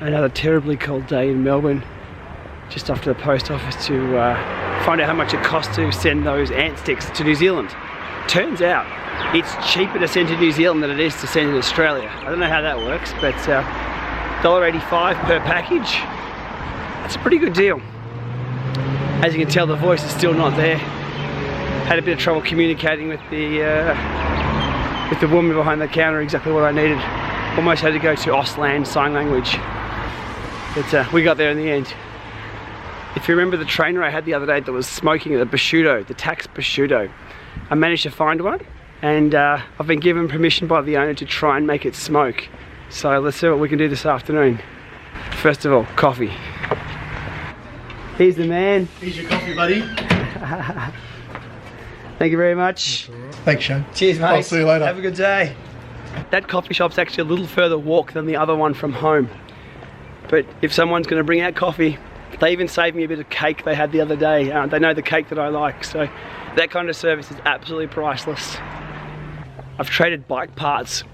Another terribly cold day in Melbourne. Just off to the post office to find out how much it costs to send those ant sticks to New Zealand. Turns out it's cheaper to send to New Zealand than it is to send in Australia. I don't know how that works, but $1.85 per package. That's a pretty good deal. As you can tell, the voice is still not there. Had a bit of trouble communicating with the woman behind the counter exactly what I needed. Almost had to go to Auslan sign language. But we got there in the end. If you remember the trainer I had the other day that was smoking at the prosciutto, the Tacx prosciutto, I managed to find one, and I've been given permission by the owner to try and make it smoke. So let's see what we can do this afternoon. First of all, coffee. Here's the man. Here's your coffee, buddy. Thank you very much. Thanks, Shane. Cheers, mate. I'll see you later. Have a good day. That coffee shop's actually a little further walk than the other one from home. But if someone's going to bring out coffee, they even saved me a bit of cake they had the other day. They know the cake that I like, so that kind of service is absolutely priceless. I've traded bike parts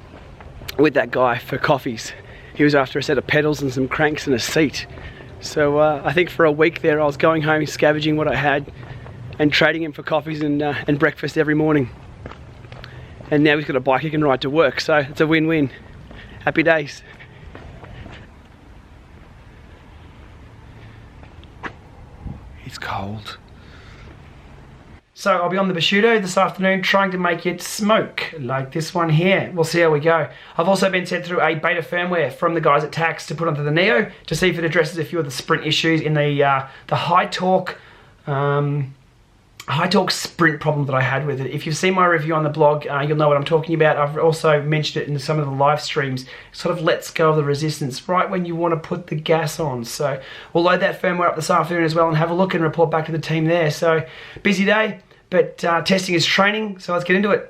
with that guy for coffees. He was after a set of pedals and some cranks and a seat. So I think for a week there I was going home scavenging what I had and trading him for coffees and breakfast every morning. And now he's got a bike he can ride to work, so it's a win-win. Happy days. It's cold. So I'll be on the prosciutto this afternoon trying to make it smoke like this one here. We'll see how we go. I've also been sent through a beta firmware from the guys at Tacx to put onto the Neo to see if it addresses a few of the sprint issues in the high torque sprint problem that I had with it. If you've seen my review on the blog, you'll know what I'm talking about. I've also mentioned it in some of the live streams. It sort of lets go of the resistance right when you want to put the gas on. So we'll load that firmware up this afternoon as well and have a look and report back to the team there. So busy day, but testing is training, so let's get into it.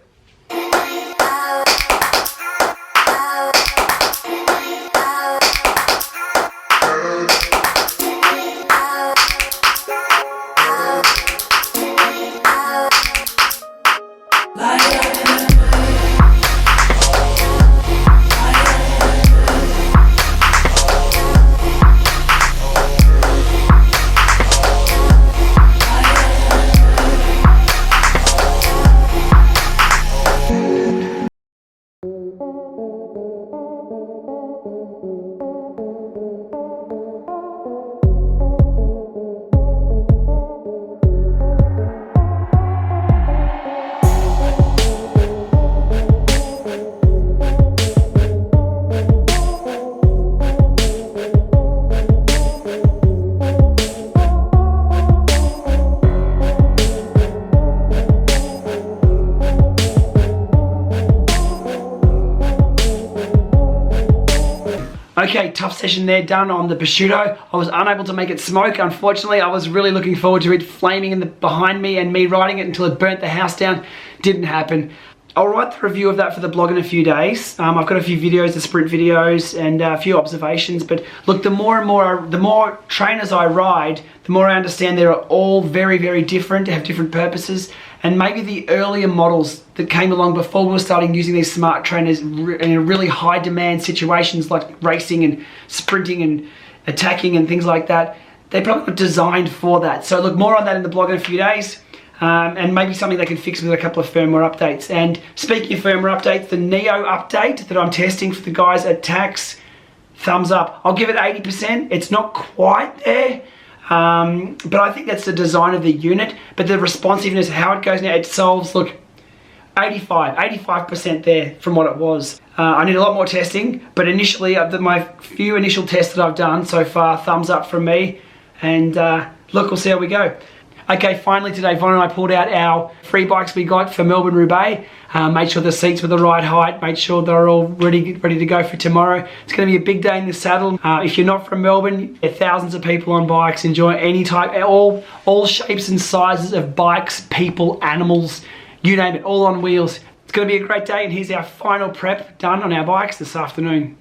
Okay, tough session there, done on the prosciutto. I was unable to make it smoke. Unfortunately, I was really looking forward to it flaming behind me and me riding it until it burnt the house down. Didn't happen. I'll write the review of that for the blog in a few days. I've got a few videos, the sprint videos, and a few observations. But look, the more trainers I ride, the more I understand they're all very, very different, have different purposes. And maybe the earlier models that came along before we were starting using these smart trainers in really high demand situations like racing and sprinting and attacking and things like that, they probably were designed for that. So look, more on that in the blog in a few days. And maybe something they can fix with a couple of firmware updates. And speaking of firmware updates, the Neo update that I'm testing for the guys at Tacx, thumbs up. I'll give it 80%. It's not quite there, but I think that's the design of the unit. But the responsiveness, how it goes now, it solves, look, 85% there from what it was. I need a lot more testing, but initially, my few initial tests that I've done so far, thumbs up from me. And look, we'll see how we go. Okay, finally today, Von and I pulled out our free bikes we got for Melburn Roobaix. Made sure the seats were the right height, made sure they're all ready to go for tomorrow. It's going to be a big day in the saddle. If you're not from Melbourne, there are thousands of people on bikes enjoying any type, all shapes and sizes of bikes, people, animals, you name it, all on wheels. It's going to be a great day, and here's our final prep done on our bikes this afternoon.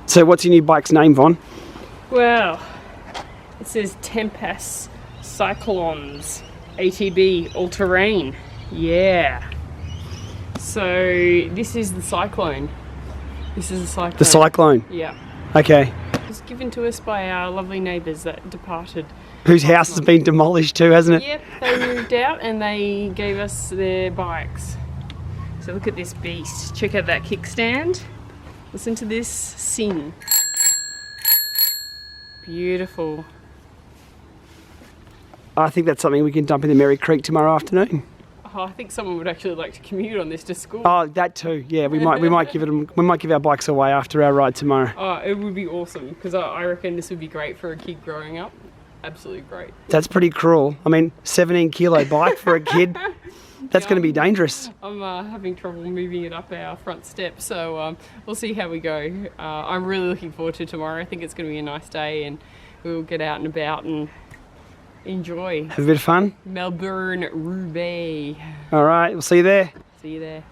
So what's your new bike's name, Von? Well, it says Tacx Cyclones ATB all-terrain. Yeah. So this is the Cyclone. This is the Cyclone. The Cyclone? Yeah. Okay. It was given to us by our lovely neighbours that departed. Whose house has been demolished too, hasn't it? Yep, they moved out and they gave us their bikes. So look at this beast. Check out that kickstand. Listen to this sing. Beautiful. I think that's something we can dump in the Merry Creek tomorrow afternoon. Oh, I think someone would actually like to commute on this to school. Oh, that too. Yeah, we might give our bikes away after our ride tomorrow. Oh, it would be awesome because I reckon this would be great for a kid growing up. Absolutely great. That's pretty cruel. I mean, 17 kilo bike for a kid. That's going to be dangerous. I'm having trouble moving it up our front step, so we'll see how we go. I'm really looking forward to tomorrow. I think it's going to be a nice day and we'll get out and about and enjoy. Have a bit of fun. Melburn Roobaix. All right, we'll see you there. See you there.